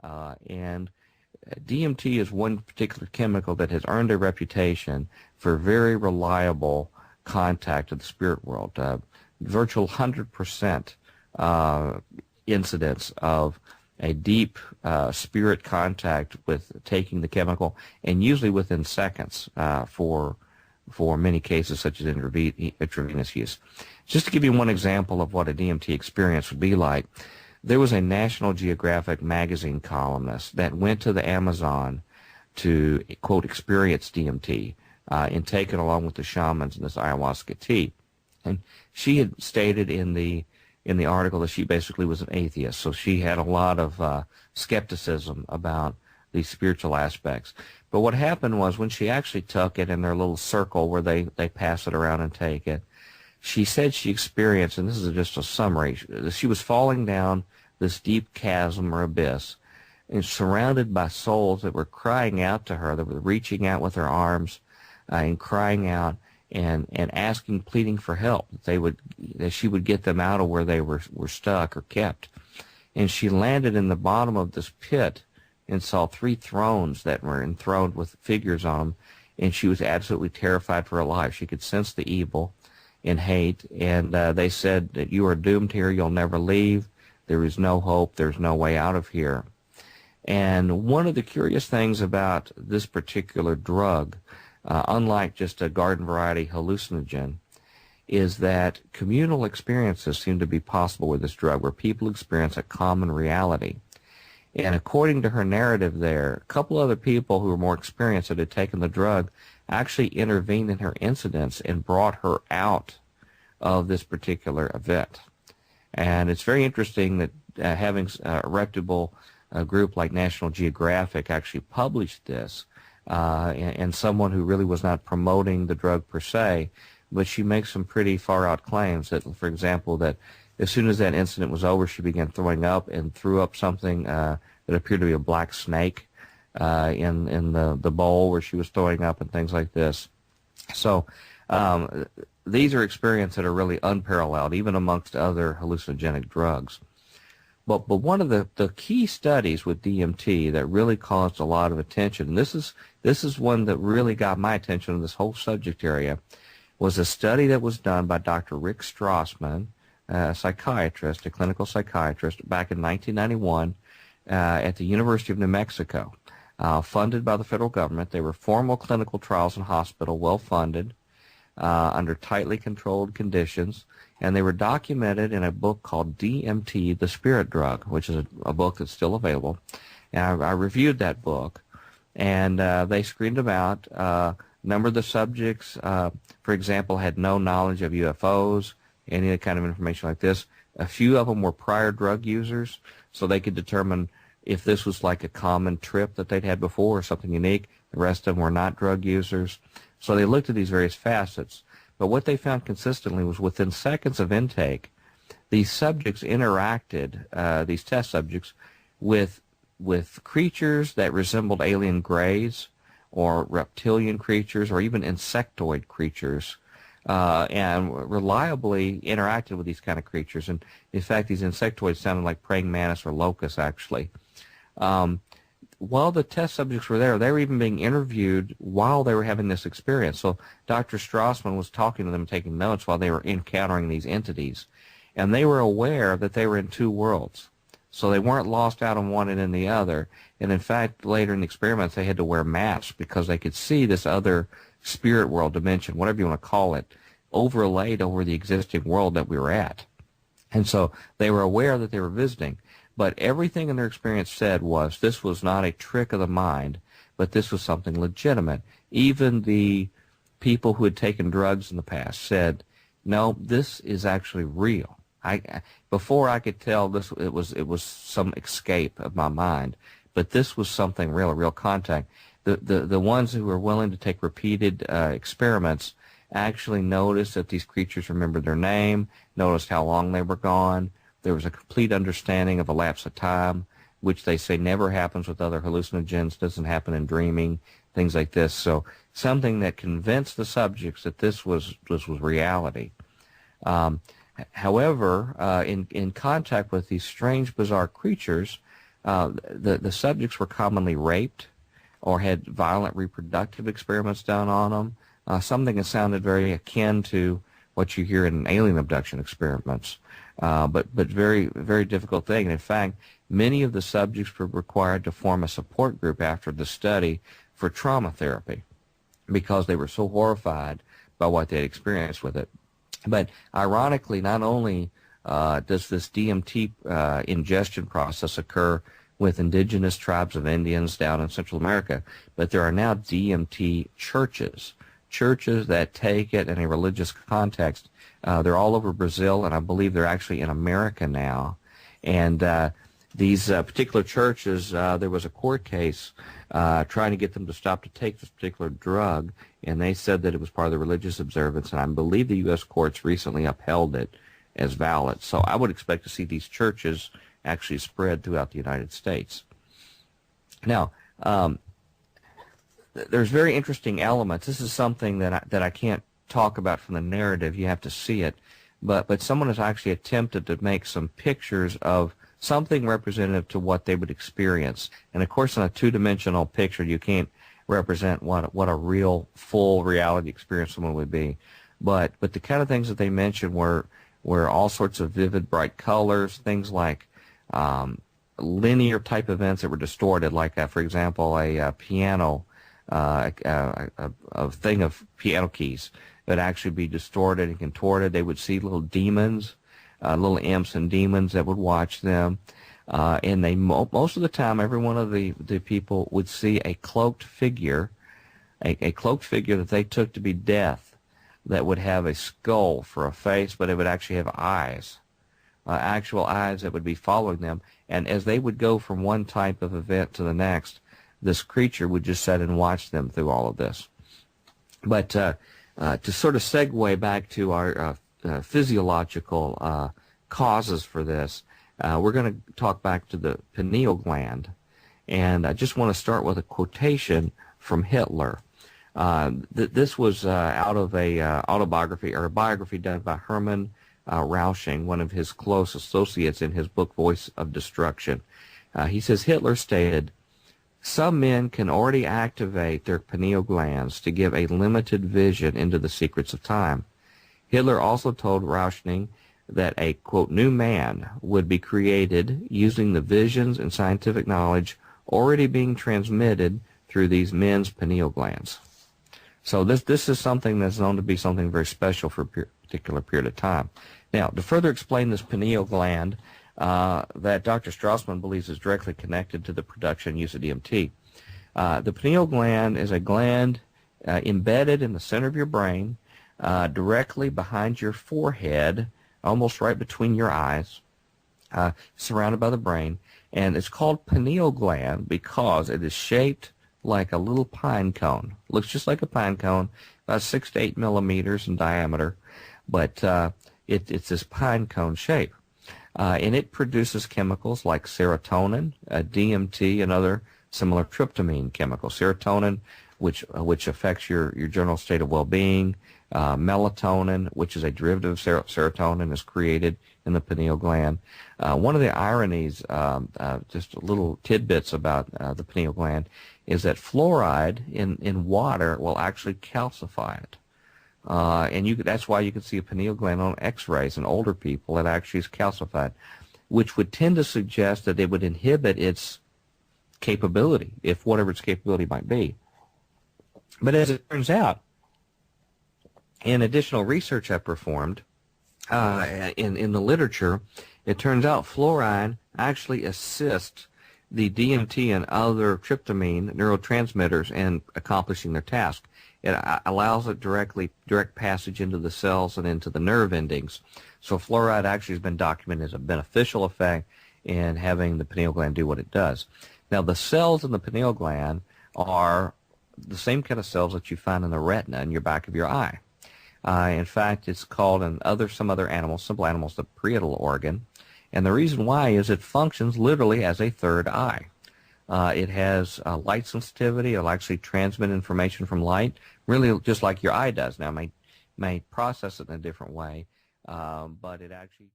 And DMT is one particular chemical that has earned a reputation for very reliable contact to the spirit world. Virtual 100% incidence of a deep spirit contact with taking the chemical, and usually within seconds for many cases such as intravenous use. Just to give you one example of what a DMT experience would be like, there was a National Geographic magazine columnist that went to the Amazon to, quote, experience DMT and take it along with the shamans in this ayahuasca tea. And she had stated in the article that she basically was an atheist, so she had a lot of skepticism about these spiritual aspects. But what happened was when she actually took it in their little circle where they pass it around and take it, she said she experienced, and this is just a summary, she was falling down this deep chasm or abyss and surrounded by souls that were crying out to her, that were reaching out with their arms and crying out and asking, pleading for help, that she would get them out of where they were stuck or kept. And she landed in the bottom of this pit and saw 3 thrones that were enthroned with figures on them, and she was absolutely terrified for her life. She could sense the evil and hate, and they said that you are doomed here, you'll never leave, there is no hope, there's no way out of here. And one of the curious things about this particular drug, unlike just a garden variety hallucinogen, is that communal experiences seem to be possible with this drug, where people experience a common reality. And according to her narrative there, a couple other people who were more experienced that had taken the drug actually intervened in her incidents and brought her out of this particular event. And it's very interesting that having a reputable group like National Geographic actually published this, and someone who really was not promoting the drug per se, but she makes some pretty far-out claims that, for example, that as soon as that incident was over, she began throwing up and threw up something that appeared to be a black snake in the bowl where she was throwing up and things like this. So these are experiences that are really unparalleled, even amongst other hallucinogenic drugs. But one of the key studies with DMT that really caused a lot of attention, and this is one that really got my attention in this whole subject area, was a study that was done by Dr. Rick Strassman, a psychiatrist, a clinical psychiatrist, back in 1991 at the University of New Mexico, funded by the federal government. They were formal clinical trials in hospital, well-funded, under tightly controlled conditions, and they were documented in a book called DMT, The Spirit Drug, which is a book that's still available. And I reviewed that book, and they screened them out. A number of the subjects, for example, had no knowledge of UFOs, any kind of information like this. A few of them were prior drug users, so they could determine if this was like a common trip that they'd had before or something unique. The rest of them were not drug users. So they looked at these various facets. But what they found consistently was within seconds of intake, these subjects interacted, these test subjects, with creatures that resembled alien greys or reptilian creatures or even insectoid creatures, and reliably interacted with these kind of creatures. And in fact, these insectoids sounded like praying mantis or locusts, actually. While the test subjects were there, they were even being interviewed while they were having this experience. So Dr. Strassman was talking to them, taking notes while they were encountering these entities. And they were aware that they were in 2 worlds. So they weren't lost out on one and in the other. And in fact, later in the experiments, they had to wear masks because they could see this other spirit world dimension, whatever you want to call it, overlaid over the existing world that we were at. And so they were aware that they were visiting. But everything in their experience said was this was not a trick of the mind, but this was something legitimate. Even the people who had taken drugs in the past said, no, this is actually real. Before I could tell this, it was some escape of my mind, but this was something real, a real contact. The ones who were willing to take repeated experiments actually noticed that these creatures remembered their name, noticed how long they were gone. There was a complete understanding of a lapse of time, which they say never happens with other hallucinogens, doesn't happen in dreaming, things like this. So something that convinced the subjects that this was reality. However, in contact with these strange, bizarre creatures, The subjects were commonly raped or had violent reproductive experiments done on them, something that sounded very akin to what you hear in alien abduction experiments, but very, very difficult thing. And in fact, many of the subjects were required to form a support group after the study for trauma therapy because they were so horrified by what they had experienced with it. But ironically, not only does this DMT ingestion process occur with indigenous tribes of Indians down in Central America, but there are now DMT churches that take it in a religious context. They're all over Brazil, and I believe they're actually in America now. And these particular churches, there was a court case trying to get them to stop to take this particular drug, and they said that it was part of the religious observance, and I believe the U.S. courts recently upheld it as valid. So I would expect to see these churches actually spread throughout the United States. Now, there's very interesting elements. This is something that I can't talk about from the narrative. You have to see it. But someone has actually attempted to make some pictures of something representative to what they would experience. And of course, in a two-dimensional picture, you can't represent what a real, full reality experience someone would be. But the kind of things that they mentioned were all sorts of vivid, bright colors, things like linear type events that were distorted, like, for example, a piano, a thing of piano keys that actually be distorted and contorted. They would see little demons, little imps and demons that would watch them. And they most of the time, every one of the people would see a cloaked figure, a cloaked figure that they took to be death, that would have a skull for a face, but it would actually have eyes, actual eyes that would be following them. And as they would go from one type of event to the next, this creature would just sit and watch them through all of this. But to sort of segue back to our physiological causes for this, we're going to talk back to the pineal gland. And I just want to start with a quotation from Hitler. This was out of a autobiography, or a biography done by Hermann Rausching, one of his close associates in his book Voice of Destruction. He says, Hitler stated, "Some men can already activate their pineal glands to give a limited vision into the secrets of time." Hitler also told Rauschning that a, quote, new man would be created using the visions and scientific knowledge already being transmitted through these men's pineal glands. So this is something that's known to be something very special for a particular period of time. Now, to further explain this pineal gland that Dr. Strassman believes is directly connected to the production and use of DMT, the pineal gland is a gland embedded in the center of your brain, directly behind your forehead, almost right between your eyes, surrounded by the brain. And it's called pineal gland because it is shaped like a little pine cone. Looks just like a pine cone, about 6 to 8 millimeters in diameter, but it's this pine cone shape. And it produces chemicals like serotonin, DMT, and other similar tryptamine chemicals. Serotonin, which affects your general state of well-being. Melatonin, which is a derivative of serotonin, is created in the pineal gland. One of the ironies, just little tidbits about the pineal gland, is that fluoride in water will actually calcify it. And that's why you can see a pineal gland on x-rays in older people that actually is calcified, which would tend to suggest that it would inhibit its capability, if whatever its capability might be. But as it turns out, in additional research I've performed in the literature, it turns out fluoride actually assists the DMT and other tryptamine neurotransmitters in accomplishing their task. It allows it direct passage into the cells and into the nerve endings. So fluoride actually has been documented as a beneficial effect in having the pineal gland do what it does. Now, the cells in the pineal gland are the same kind of cells that you find in the retina in your back of your eye. In fact, it's called in some other animals, simple animals, the parietal organ. And the reason why is it functions literally as a third eye. It has light sensitivity. It'll actually transmit information from light, really just like your eye does. Now, it may process it in a different way, but it actually